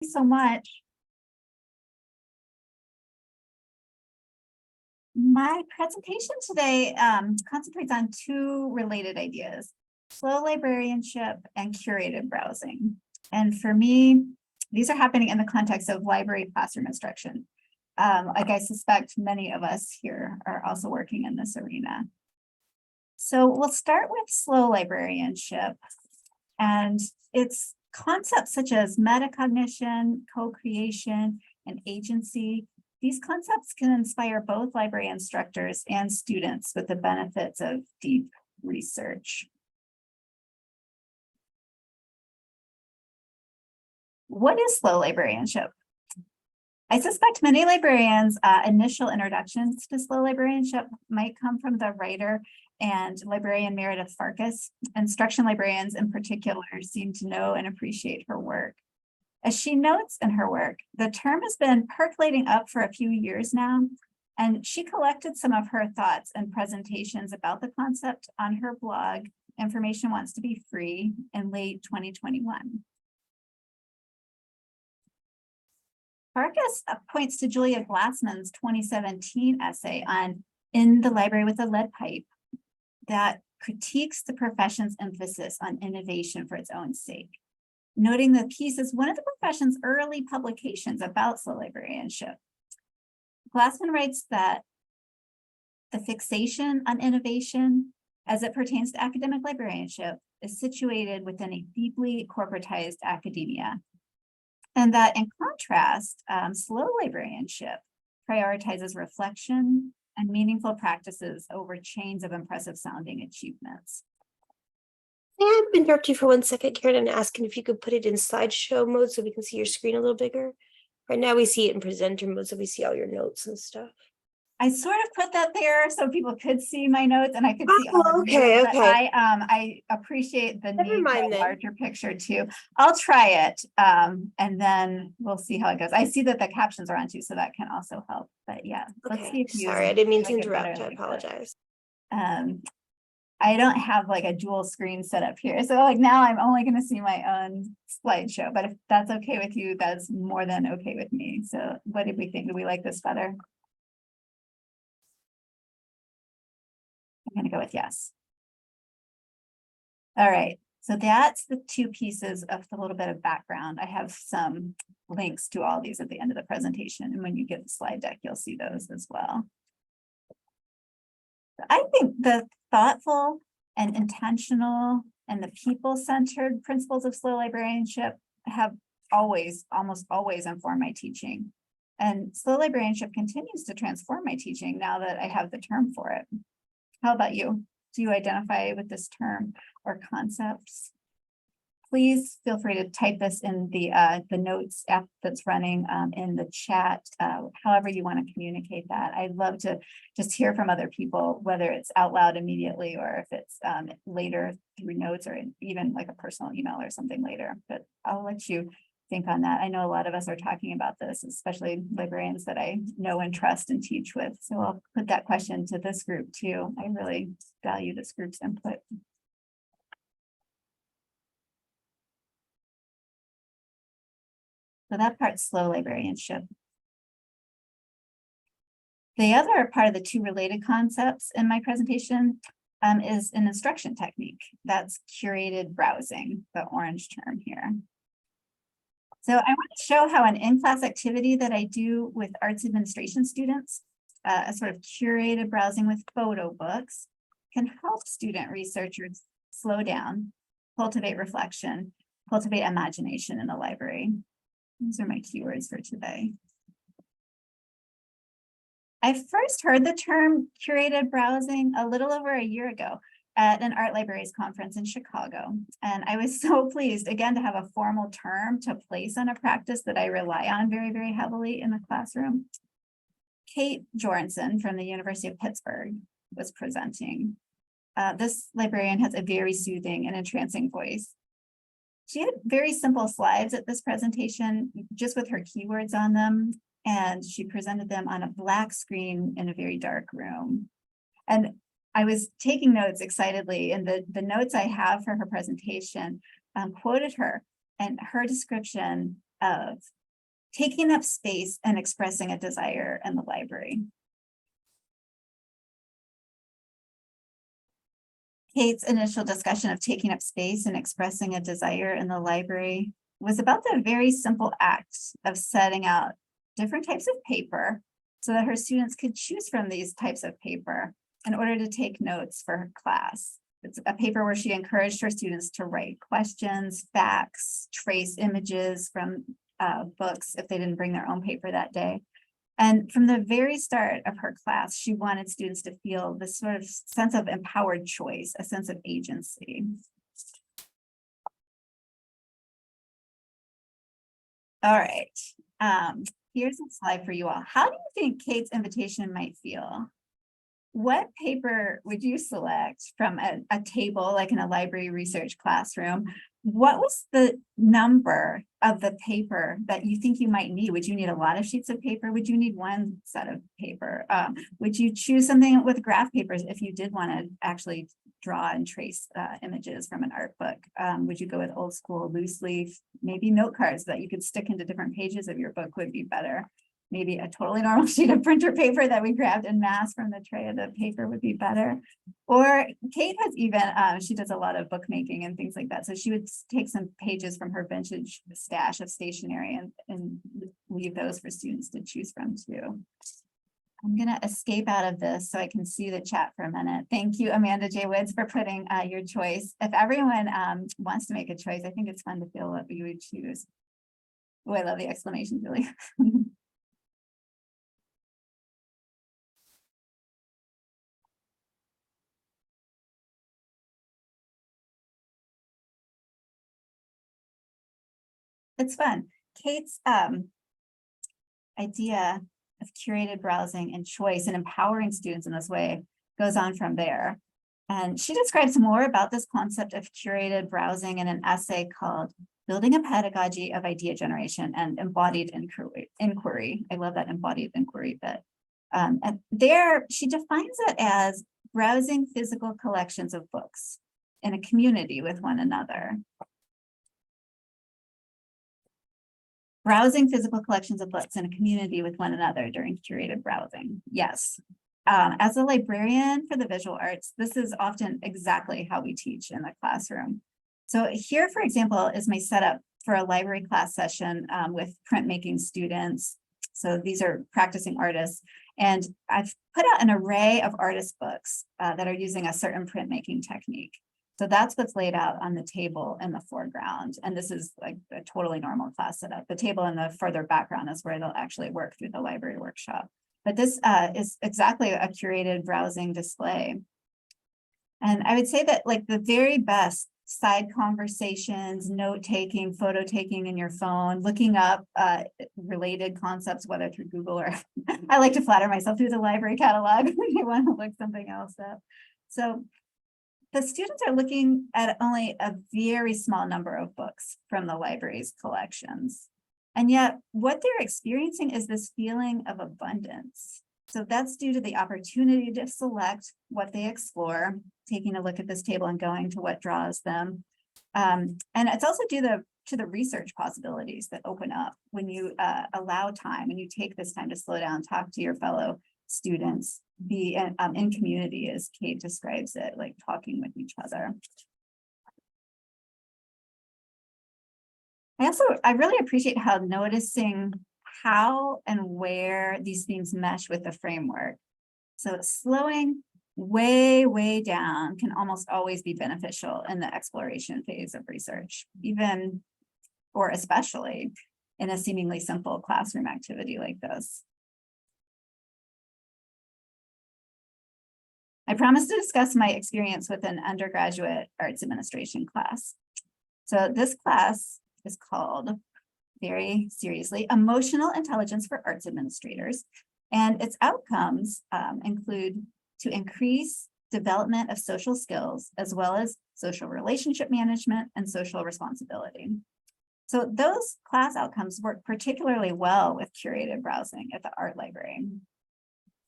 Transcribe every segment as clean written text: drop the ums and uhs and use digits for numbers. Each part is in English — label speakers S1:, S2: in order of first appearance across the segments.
S1: you so much. My presentation today concentrates on two related ideas: slow librarianship and curated browsing. And for me, these are happening in the context of library classroom instruction. Like I suspect many of us here are also working in this arena. So we'll start with slow librarianship, and its concepts such as metacognition, co-creation, and agency. These concepts can inspire both library instructors and students with the benefits of deep research. What is slow librarianship? I suspect many librarians' initial introductions to slow librarianship might come from the writer and librarian Meredith Farkas. Instruction librarians in particular seem to know and appreciate her work. As she notes in her work, the term has been percolating up for a few years now, and she collected some of her thoughts and presentations about the concept on her blog, Information Wants to Be Free, in late 2021. Farkas points to Julia Glassman's 2017 essay on In the Library with a Lead Pipe that critiques the profession's emphasis on innovation for its own sake, noting the piece as one of the profession's early publications about slow librarianship. Glassman writes that the fixation on innovation as it pertains to academic librarianship is situated within a deeply corporatized academia, and that in contrast, slow librarianship prioritizes reflection and meaningful practices over chains of impressive sounding achievements.
S2: May I interrupt you for 1 second, Karyn, and asking if you could put it in slideshow mode so we can see your screen a little bigger? Right now we see it in presenter mode, so we see all your notes and stuff.
S1: I sort of put that there so people could see my notes and I could see all of you, but I appreciate the need for a larger picture too. I'll try it and then we'll see how it goes. I see that the captions are on too, so that can also help. But yeah, let's see if you.
S2: Sorry, I didn't mean to interrupt. I apologize.
S1: I don't have like a dual screen set up here. So like now I'm only going to see my own slideshow, but if that's okay with you, that's more than okay with me. So what did we think? Do we like this better? I'm going to go with yes. All right, so that's the two pieces of a little bit of background. I have some links to all these at the end of the presentation, and when you get the slide deck, you'll see those as well. I think the thoughtful and intentional and the people-centered principles of slow librarianship have almost always informed my teaching. And slow librarianship continues to transform my teaching now that I have the term for it. How about you? Do you identify with this term or concepts? Please feel free to type this in the notes app that's running in the chat, however you want to communicate that. I'd love to just hear from other people, whether it's out loud immediately or if it's later through notes or even like a personal email or something later. But I'll let you think on that. I know a lot of us are talking about this, especially librarians that I know and trust and teach with. So I'll put that question to this group too. I really value this group's input. So that part's slow librarianship. The other part of the two related concepts in my presentation is an instruction technique. That's curated browsing, the orange term here. So I want to show how an in-class activity that I do with arts administration students, a sort of curated browsing with photo books, can help student researchers slow down, cultivate reflection, cultivate imagination in the library. These are my keywords for today. I first heard the term curated browsing a little over a year ago at an Art Libraries conference in Chicago. And I was so pleased, again, to have a formal term to place on a practice that I rely on very, very heavily in the classroom. Kate Jorgensen from the University of Pittsburgh was presenting. This librarian has a very soothing and entrancing voice. She had very simple slides at this presentation, just with her keywords on them, and she presented them on a black screen in a very dark room. And I was taking notes excitedly, and the notes I have for her presentation quoted her, and her description of taking up space and expressing a desire in the library. Kate's initial discussion of taking up space and expressing a desire in the library was about the very simple act of setting out different types of paper so that her students could choose from these types of paper in order to take notes for her class. It's a paper where she encouraged her students to write questions, facts, trace images from books if they didn't bring their own paper that day. And from the very start of her class, she wanted students to feel this sort of sense of empowered choice, a sense of agency. All right, here's a slide for you all. How do you think Kate's invitation might feel? What paper would you select from a table, like in a library research classroom? What was the number of the paper that you think you might need? Would you need a lot of sheets of paper? Would you need one set of paper? Would you choose something with graph papers if you did want to actually draw and trace images from an art book? Would you go with old school loose leaf? Maybe note cards that you could stick into different pages of your book would be better. Maybe a totally normal sheet of printer paper that we grabbed en masse from the tray of the paper would be better. Or Kate has even, she does a lot of bookmaking and things like that. So she would take some pages from her vintage stash of stationery and leave those for students to choose from too. I'm gonna escape out of this so I can see the chat for a minute. Thank you, Amanda J. Woods, for putting your choice. If everyone wants to make a choice, I think it's fun to feel what you would choose. Oh, I love the exclamation, Julie. It's fun. Kate's idea of curated browsing and choice and empowering students in this way goes on from there. And she describes more about this concept of curated browsing in an essay called Building a Pedagogy of Idea Generation and Embodied Inquiry. I love that embodied inquiry bit. And there she defines it as browsing physical collections of books in a community with one another. Browsing physical collections of books in a community with one another during curated browsing. Yes. As a librarian for the visual arts, this is often exactly how we teach in the classroom. So here, for example, is my setup for a library class session with printmaking students. So these are practicing artists. And I've put out an array of artist books that are using a certain printmaking technique. So that's what's laid out on the table in the foreground. And this is like a totally normal class setup. The table in the further background is where they'll actually work through the library workshop. But this is exactly a curated browsing display. And I would say that like the very best side conversations, note-taking, photo taking in your phone, looking up related concepts, whether through Google or I like to flatter myself through the library catalog when you want to look something else up. So the students are looking at only a very small number of books from the library's collections. And yet what they're experiencing is this feeling of abundance. So that's due to the opportunity to select what they explore, taking a look at this table and going to what draws them. And it's also due to the research possibilities that open up when you allow time and you take this time to slow down, talk to your fellow students, be in community, as Kate describes it, like talking with each other. I really appreciate how noticing how and where these themes mesh with the framework. So slowing way down can almost always be beneficial in the exploration phase of research, even or especially in a seemingly simple classroom activity like this. I promised to discuss my experience with an undergraduate arts administration class. So this class is called, very seriously, Emotional Intelligence for Arts Administrators. And its outcomes include to increase development of social skills, as well as social relationship management and social responsibility. So those class outcomes work particularly well with curated browsing at the art library.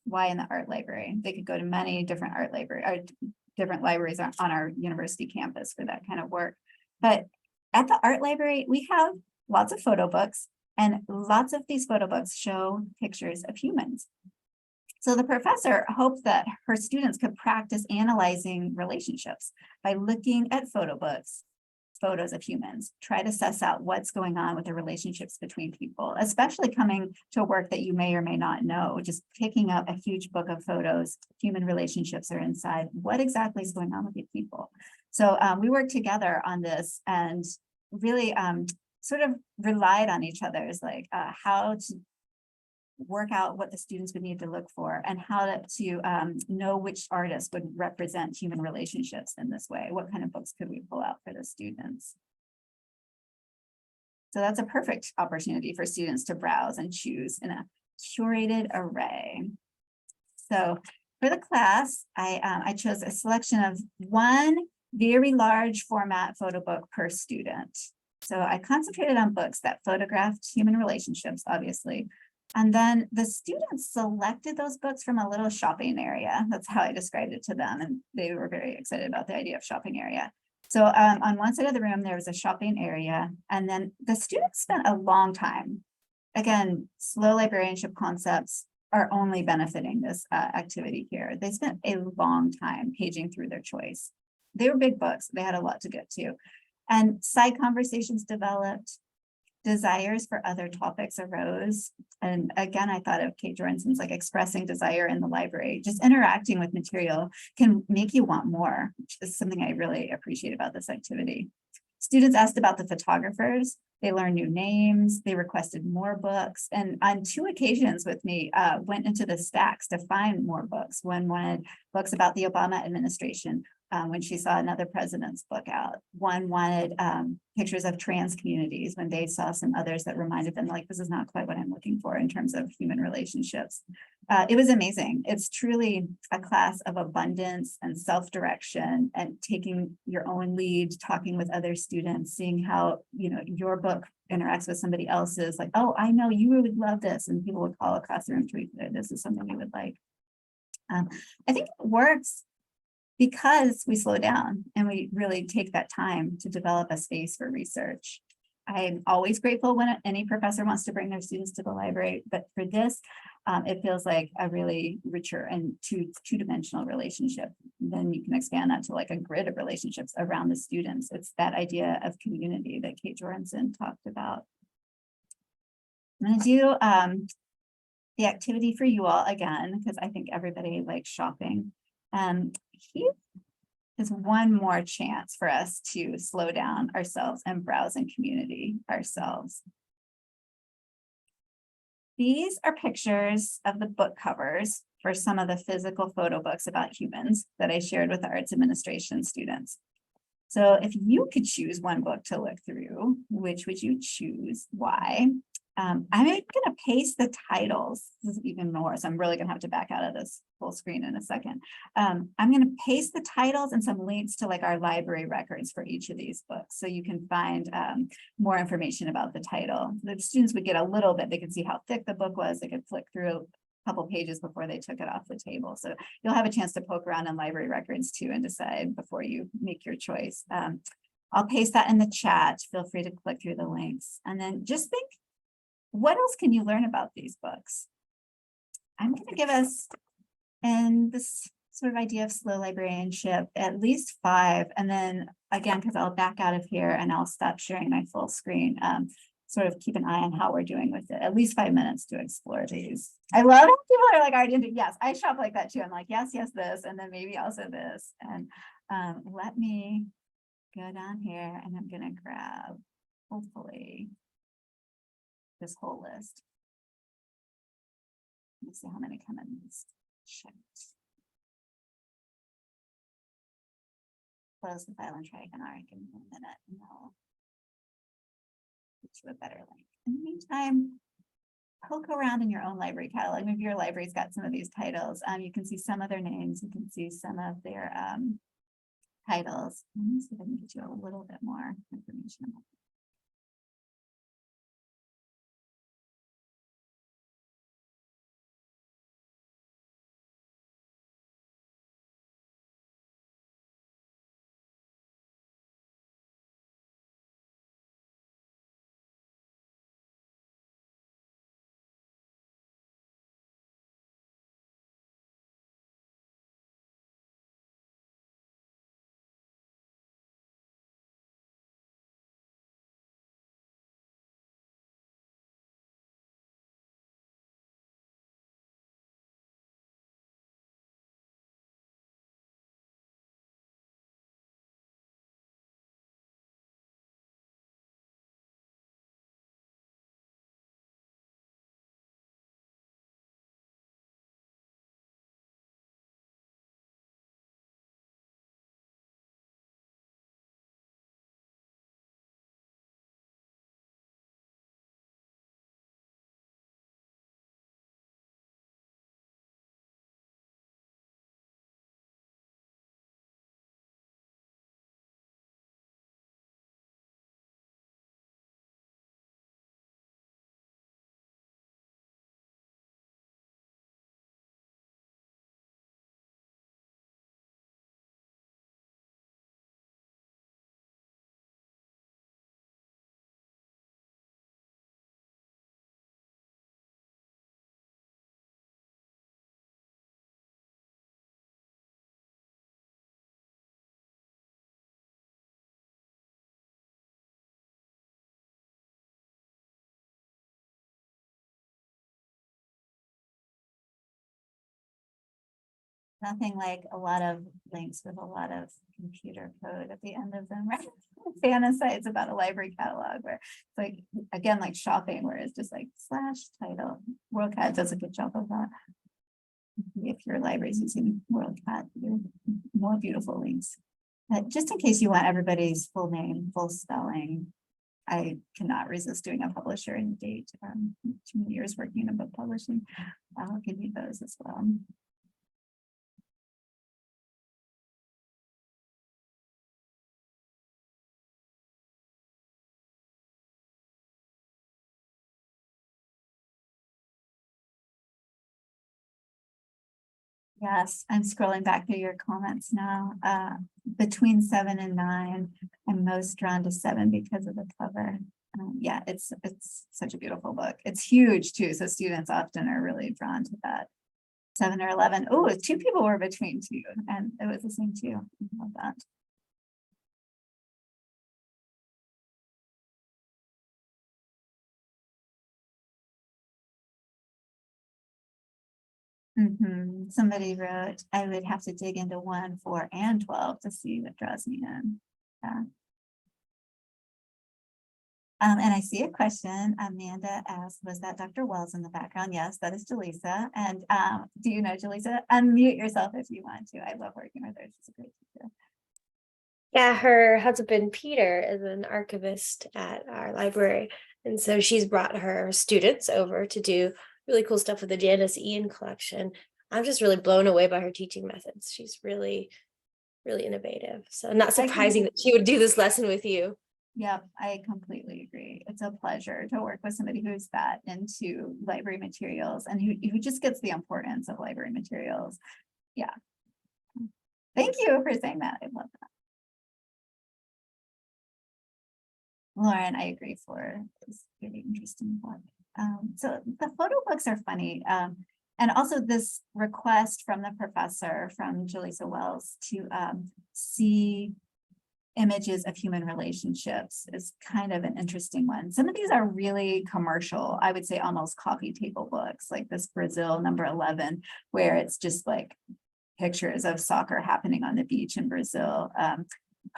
S1: Why in the art library? They could go to many different art library or different libraries on our university campus for that kind of work. But at the art library, we have lots of photo books, and lots of these photo books show pictures of humans. So the professor hoped that her students could practice analyzing relationships by looking at photo books, photos of humans, try to suss out what's going on with the relationships between people, especially coming to work that you may or may not know, just picking up a huge book of photos, human relationships are inside, what exactly is going on with these people? So we worked together on this and really sort of relied on each other's like how to work out what the students would need to look for and how to know which artist would represent human relationships in this way. What kind of books could we pull out for the students? So that's a perfect opportunity for students to browse and choose in a curated array. So for the class, I chose a selection of one very large format photo book per student. So I concentrated on books that photographed human relationships, obviously. And then the students selected those books from a little shopping area. That's how I described it to them. And they were very excited about the idea of shopping area. So on one side of the room, there was a shopping area. And then the students spent a long time. Again, slow librarianship concepts are only benefiting this activity here. They spent a long time paging through their choice. They were big books. They had a lot to get to. And side conversations developed. Desires for other topics arose. And again, I thought of Kate Jorgensen's like expressing desire in the library. Just interacting with material can make you want more, which is something I really appreciate about this activity. Students asked about the photographers. They learned new names. They requested more books. And on 2 occasions with me, went into the stacks to find more books. One wanted books about the Obama administration. When she saw another president's book out. One wanted pictures of trans communities when they saw some others that reminded them like, this is not quite what I'm looking for in terms of human relationships. It was amazing. It's truly a class of abundance and self-direction and taking your own lead, talking with other students, seeing how, you know, your book interacts with somebody else's, like, oh, I know you would love this. And people would call across the room to this is something you would like. I think it works because we slow down and we really take that time to develop a space for research. I'm always grateful when any professor wants to bring their students to the library, but for this, it feels like a really richer and two-dimensional relationship. Then you can expand that to like a grid of relationships around the students. It's that idea of community that Kate Jorgensen talked about. I'm going to do the activity for you all again, because I think everybody likes shopping. Here is one more chance for us to slow down ourselves and browse in community ourselves. These are pictures of the book covers for some of the physical photo books about humans that I shared with the arts administration students. So if you could choose one book to look through, which would you choose? Why? I'm going to paste the titles. This is even more, so I'm really going to have to back out of this full screen in a second. I'm going to paste the titles and some links to like our library records for each of these books, so you can find more information about the title. The students would get a little bit, they could see how thick the book was, they could flick through a couple pages before they took it off the table. So you'll have a chance to poke around in library records too and decide before you make your choice. I'll paste that in the chat. Feel free to click through the links. And then just think, what else can you learn about these books? I'm going to give us, in this sort of idea of slow librarianship, at least 5. And then again, because I'll back out of here and I'll stop sharing my full screen, sort of keep an eye on how we're doing with it. At least 5 minutes to explore these. I love how people are like already into, yes, I shop like that too. I'm like, yes, yes, this, and then maybe also this. And let me go down here and I'm going to grab, hopefully, this whole list. Let me see how many come in this checked. Close the file and try again. All right, give me a minute and I'll get you a better link. In the meantime, poke around in your own library catalog. Maybe your library's got some of these titles. You can see some of their names. You can see some of their titles. Let me see if I can get you a little bit more information about that. Nothing like a lot of links with a lot of computer code at the end of them, right? Fantasize about a library catalog where it's like, again, like shopping, where it's just like /title. WorldCat does a good job of that. If your library is using WorldCat, more beautiful links. Just in case you want everybody's full name, full spelling, I cannot resist doing a publisher and date. Too many years working in book publishing. I'll give you those as well. Yes, I'm scrolling back through your comments now. Between 7 and 9, I'm most drawn to 7 because of the cover. Yeah, it's such a beautiful book. It's huge too, so students often are really drawn to that. 7 or 11. Oh, 2 people were between 2, and it was the same too. I love that. Somebody wrote, I would have to dig into 1, 4, and 12 to see what draws me in. Yeah. And I see a question. Amanda asked, was that Dr. Wells in the background? Yes, that is Jaleesa. And do you know Jaleesa? Unmute yourself if you want to. I love working with her. She's a great teacher.
S2: Yeah, her husband Peter is an archivist at our library. And so she's brought her students over to do really cool stuff with the Janice Ian collection. I'm just really blown away by her teaching methods. She's really, really innovative. So not surprising that she would do this lesson with you.
S1: Yep, I completely agree. It's a pleasure to work with somebody who's that into library materials and who just gets the importance of library materials. Yeah. Thank you for saying that. I love that. Lauren, I agree for this really interesting book. So the photo books are funny. And also this request from the professor, from Jaleesa Wells, to see images of human relationships is kind of an interesting one. Some of these are really commercial, I would say almost coffee table books, like this Brazil number 11, where it's just like pictures of soccer happening on the beach in Brazil,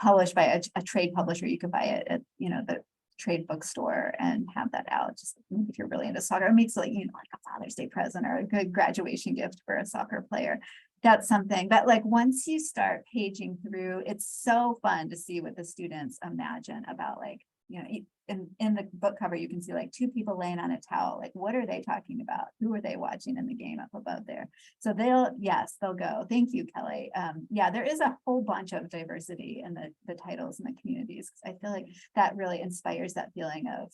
S1: published by a trade publisher. You could buy it at, the trade bookstore and have that out, just if you're really into soccer. It makes like, like a Father's Day present or a good graduation gift for a soccer player. That's something. But like once you start paging through, it's so fun to see what the students imagine about, like, in the book cover, you can see like 2 people laying on a towel. Like, what are they talking about? Who are they watching in the game up above there? So they'll go. Thank you, Kelly. Yeah, there is a whole bunch of diversity in the titles and the communities. I feel like that really inspires that feeling of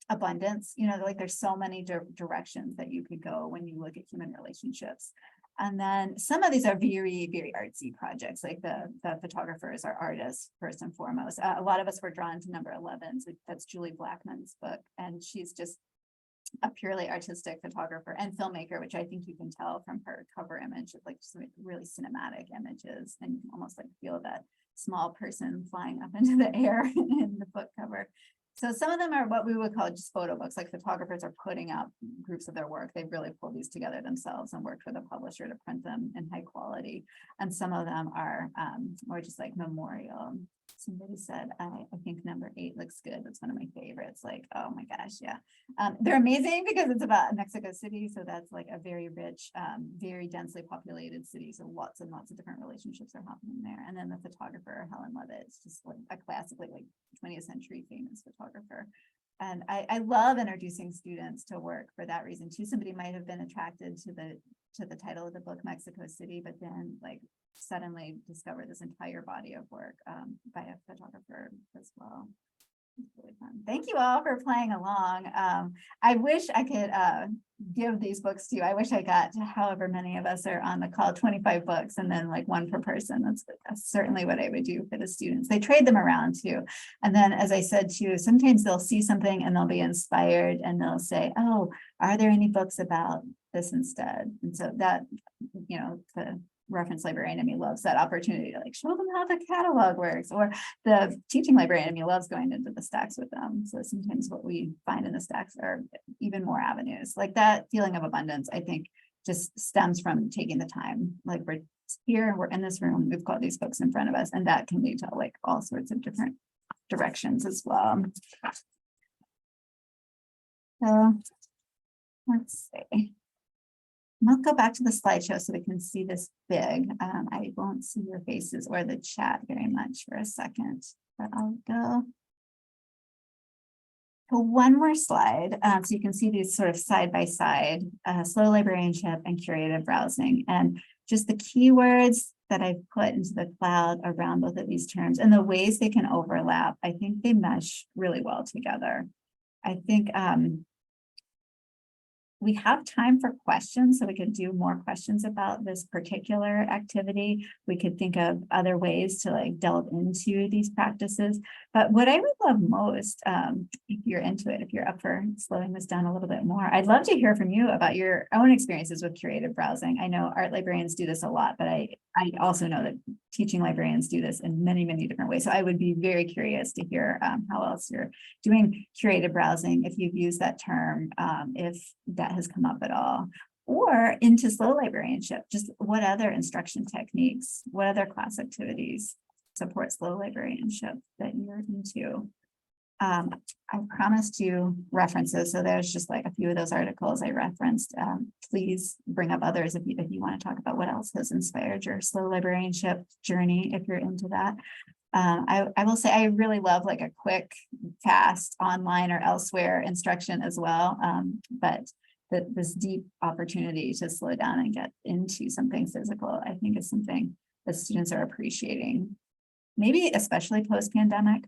S1: abundance. Like there's so many directions that you could go when you look at human relationships. And then some of these are very, very artsy projects, like the photographers are artists first and foremost. A lot of us were drawn to number 11. So that's Julie Blackman's book. And she's just a purely artistic photographer and filmmaker, which I think you can tell from her cover image, like just really cinematic images. And you can almost like feel that small person flying up into the air in the book cover. So some of them are what we would call just photo books, like photographers are putting out groups of their work. They've really pulled these together themselves and worked with a publisher to print them in high quality. And some of them are more just like memorial. Somebody said, I think number 8 looks good. That's one of my favorites. Like, oh my gosh, yeah. They're amazing because it's about Mexico City. So that's like a very rich, very densely populated city. So lots and lots of different relationships are happening there. And then the photographer, Helen Levitt, is just like a classically like 20th century famous photographer. And I love introducing students to work for that reason too. Somebody might have been attracted to the title of the book, Mexico City, but then like suddenly discover this entire body of work by a photographer as well. It's really fun. Thank you all for playing along. I wish I could give these books to you. I wish I got to however many of us are on the call, 25 books and then like 1 per person. That's certainly what I would do for the students. They trade them around too. And then, as I said too, sometimes they'll see something and they'll be inspired and they'll say, oh, are there any books about this instead? And so that, the reference librarian in me loves that opportunity to like show them how the catalog works, or the teaching librarian in me loves going into the stacks with them. So sometimes what we find in the stacks are even more avenues. Like that feeling of abundance, I think, just stems from taking the time. Like we're here and we're in this room, we've got these books in front of us, and that can lead to like all sorts of different directions as well. So let's see. I'll go back to the slideshow so we can see this big. I won't see your faces or the chat very much for a second, but I'll go to one more slide so you can see these sort of side by side, slow librarianship and curative browsing, and just the keywords that I've put into the cloud around both of these terms and the ways they can overlap. I think they mesh really well together. I think we have time for questions, so we could do more questions about this particular activity. We could think of other ways to like delve into these practices. But what I would love most, if you're into it, if you're up for slowing this down a little bit more, I'd love to hear from you about your own experiences with curative browsing. I know art librarians do this a lot, but I also know that teaching librarians do this in many, many different ways. So I would be very curious to hear how else you're doing curative browsing, if you've used that term, if that has come up at all, or into slow librarianship, just what other instruction techniques, what other class activities support slow librarianship that you're into. I promised you references, so there's just like a few of those articles I referenced. Please bring up others if you want to talk about what else has inspired your slow librarianship journey, if you're into that. I will say I really love like a quick, fast online or elsewhere instruction as well. But this deep opportunity to slow down and get into something physical, I think is something that students are appreciating, maybe especially post-pandemic,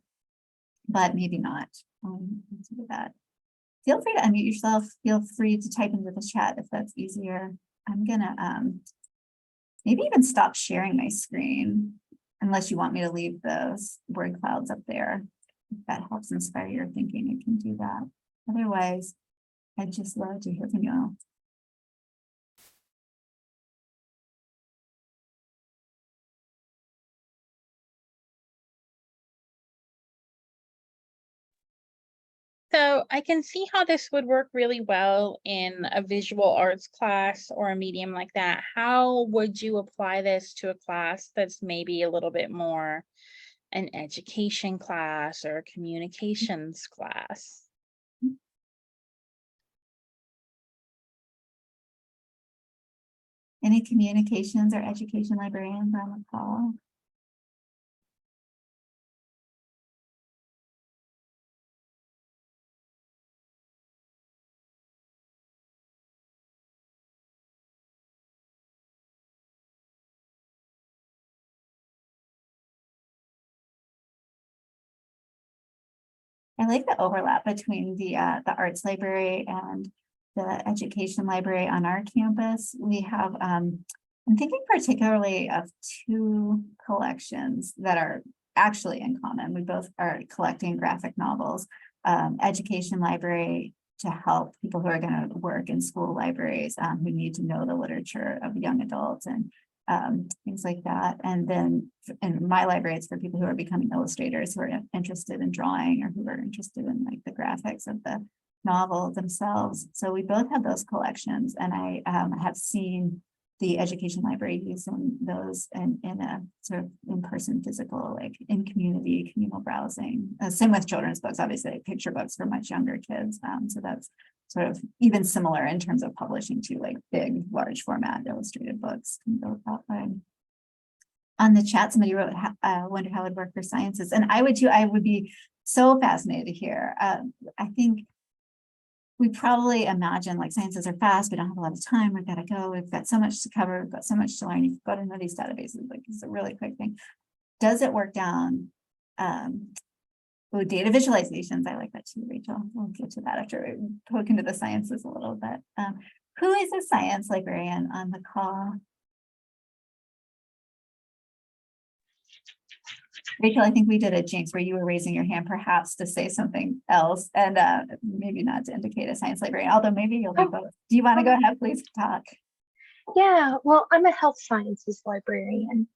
S1: but maybe not. Consider that. Feel free to unmute yourself. Feel free to type into the chat if that's easier. I'm gonna maybe even stop sharing my screen, unless you want me to leave those word clouds up there. If that helps inspire your thinking, you can do that. Otherwise, I'd just love to hear from you all.
S3: So I can see how this would work really well in a visual arts class or a medium like that. How would you apply this to a class that's maybe a little bit more an education class or a communications class?
S1: Any communications or education librarians on the call? I like the overlap between the arts library and the education library on our campus. We have, I'm thinking particularly of two collections that are actually in common. We both are collecting graphic novels. Education library to help people who are going to work in school libraries who need to know the literature of young adults and things like that. And then in my library, it's for people who are becoming illustrators, who are interested in drawing or who are interested in like the graphics of the novel themselves. So we both have those collections, and I have seen the education library using those in a sort of in-person physical, like in community communal browsing. Same with children's books, obviously like picture books for much younger kids. So that's sort of even similar in terms of publishing to like big, large format illustrated books can go that way. On the chat, somebody wrote, wonder how it would work for sciences. And I would too. I would be so fascinated to hear. I think we probably imagine like sciences are fast, we don't have a lot of time, we've got to go, we've got so much to cover, we've got so much to learn, you've got to know these databases, like it's a really quick thing. Does it work down? Data visualizations, I like that too, Rachel. We'll get to that after we poke into the sciences a little bit. Who is a science librarian on the call? Rachel, I think we did a jinx where you were raising your hand perhaps to say something else and maybe not to indicate a science librarian, although maybe you'll be both. Do you want to go ahead, please talk?
S4: Yeah, well, I'm a health sciences librarian.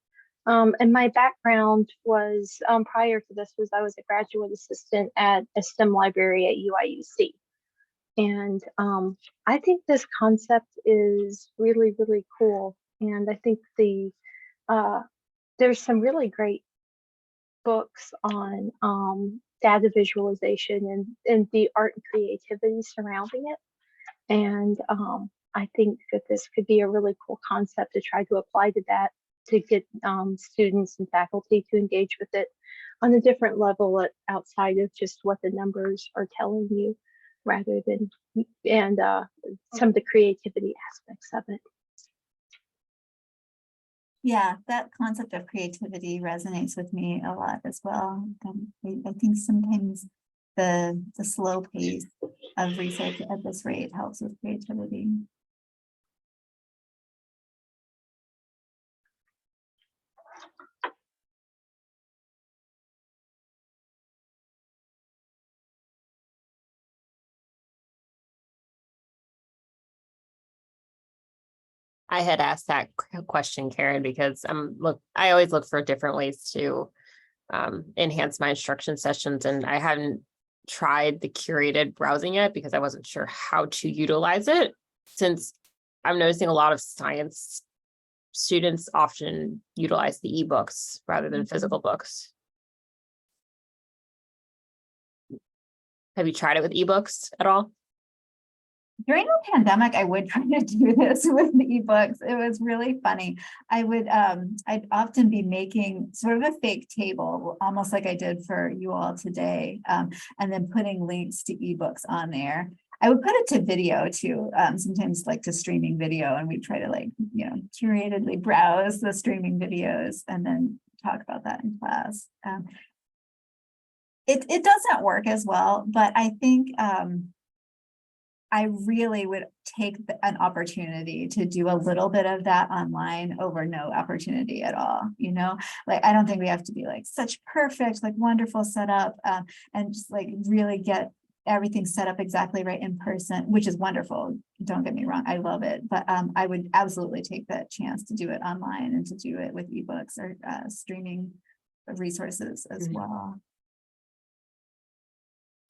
S4: And my background was, prior to this, was I was a graduate assistant at a STEM library at UIUC. And I think this concept is really, really cool. And I think there's some really great books on data visualization and the art and creativity surrounding it. And I think that this could be a really cool concept to try to apply to that, to get students and faculty to engage with it on a different level outside of just what the numbers are telling you, rather than, and some of the creativity aspects of it.
S1: Yeah, that concept of creativity resonates with me a lot as well. I think sometimes the slow pace of research at this rate helps with creativity.
S5: I had asked that question, Karen, because I always look for different ways to enhance my instruction sessions, and I hadn't tried the curated browsing yet because I wasn't sure how to utilize it, since I'm noticing a lot of science students often utilize the ebooks rather than physical books. Have you tried it with ebooks at all?
S1: During the pandemic, I would try to do this with the ebooks. It was really funny. I'd often be making sort of a fake table, almost like I did for you all today, and then putting links to ebooks on there. I would put it to video too, sometimes like to streaming video, and we try to curatedly browse the streaming videos and then talk about that in class. It doesn't work as well, but I think I really would take an opportunity to do a little bit of that online over no opportunity at all. Like, I don't think we have to be like such perfect, like wonderful setup, and just like really get everything set up exactly right in person, which is wonderful. Don't get me wrong, I love it. But I would absolutely take that chance to do it online and to do it with ebooks or streaming resources as well.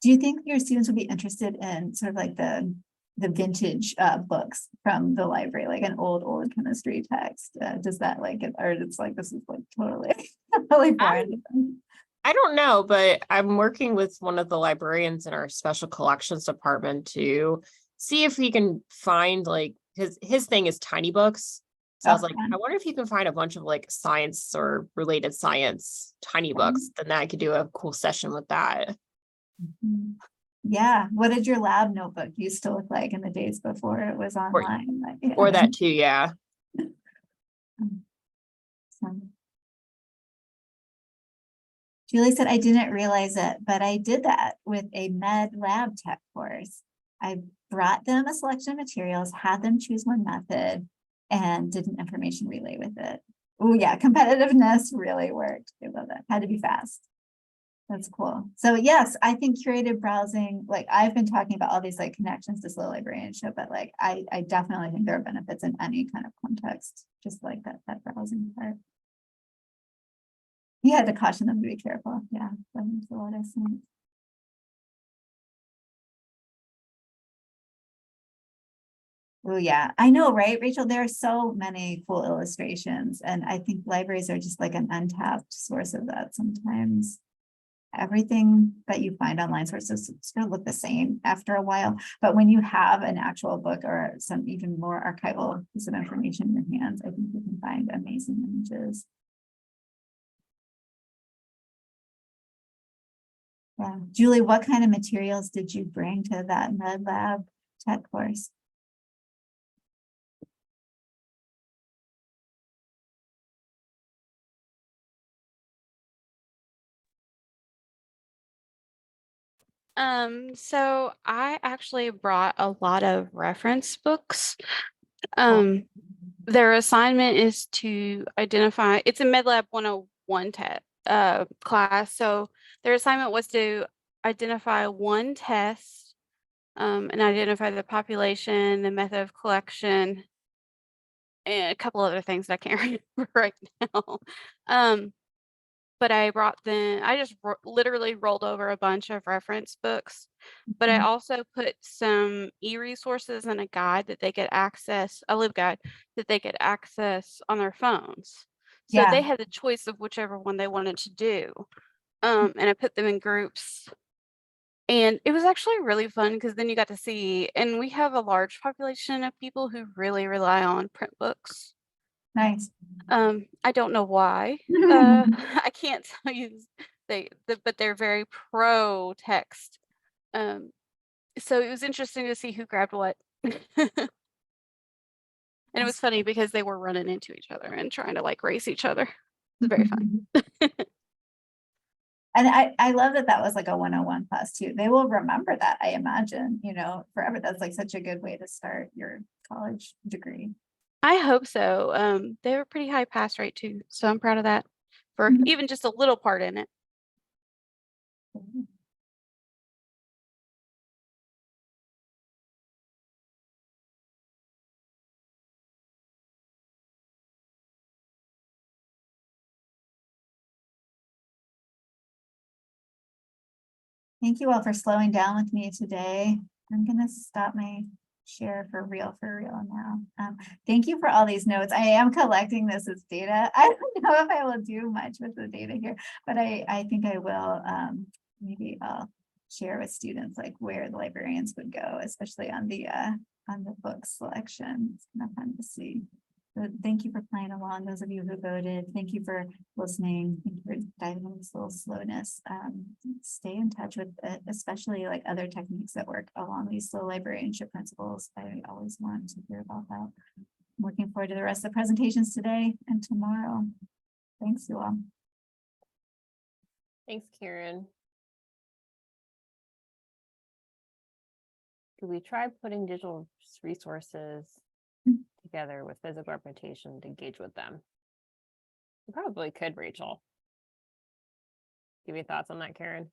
S1: Do you think your students would be interested in sort of like the vintage books from the library, like an old chemistry text? Does that like it, or it's like this is like totally foreign?
S5: I don't know, but I'm working with one of the librarians in our special collections department to see if we can find, like, his thing is tiny books. So I was like, I wonder if you can find a bunch of like science or related science tiny books, then I could do a cool session with that.
S1: Yeah. What did your lab notebook used to look like in the days before it was online?
S5: Or that too, yeah.
S1: Julie said, I didn't realize it, but I did that with a med lab tech course. I brought them a selection of materials, had them choose one method, and did an information relay with it. Oh yeah, competitiveness really worked. I love that. Had to be fast. That's cool. So yes, I think curated browsing, like I've been talking about all these like connections to slow librarianship, but like I definitely think there are benefits in any kind of context, just like that browsing part. You had to caution them to be careful. Yeah, that makes a lot of sense. Oh yeah, I know, right, Rachel? There are so many cool illustrations, and I think libraries are just like an untapped source of that sometimes. Everything that you find online sources is going to look the same after a while, but when you have an actual book or some even more archival piece of information in your hands, I think you can find amazing images. Yeah, Julie, what kind of materials did you bring to that med lab tech course?
S6: So I actually brought a lot of reference books. Their assignment is to identify, it's a MedLab 101 class. So their assignment was to identify one test and identify the population, the method of collection, and a couple other things that I can't remember right now. But I brought them, I just literally rolled over a bunch of reference books But I
S1: Mhm.
S6: also put some e-resources and a guide that they could access, a live guide that they could access on their phones. So
S1: Yeah,
S6: they had the choice of whichever one they wanted to do. And I put them in groups. And it was actually really fun because then you got to see, and we have a large population of people who really rely on print books.
S1: nice.
S6: I don't know why. I can't tell you but they're very pro text. Um, so it was interesting to see who grabbed what. And it was funny because they were running into each other and trying to like race each other. It was very fun.
S1: And I love that that was like a 101 class too. They will remember that, I imagine, you know, forever. That's like such a good way to start your college degree.
S6: I hope so. They were pretty high pass rate too. So I'm proud of that for
S1: Mhm.
S6: even just a little part in it.
S1: Thank you all for slowing down with me today. I'm gonna stop my share for real now. Thank you for all these notes. I am collecting this as data. I don't know if I will do much with the data here, but I think I will. Maybe I'll share with students like where the librarians would go, especially on the book selection. It's kind of fun to see. So thank you for playing along, those of you who voted. Thank you for listening. Thank you for diving into this little slowness. Stay in touch with especially like other techniques that work along these slow librarianship principles. I always want to hear about that. I'm looking forward to the rest of the presentations today and tomorrow. Thanks, you all.
S5: Thanks, Karyn. Could we try putting digital resources together with physical representation to engage with them? You probably could, Rachel. Give me thoughts on that, Karyn.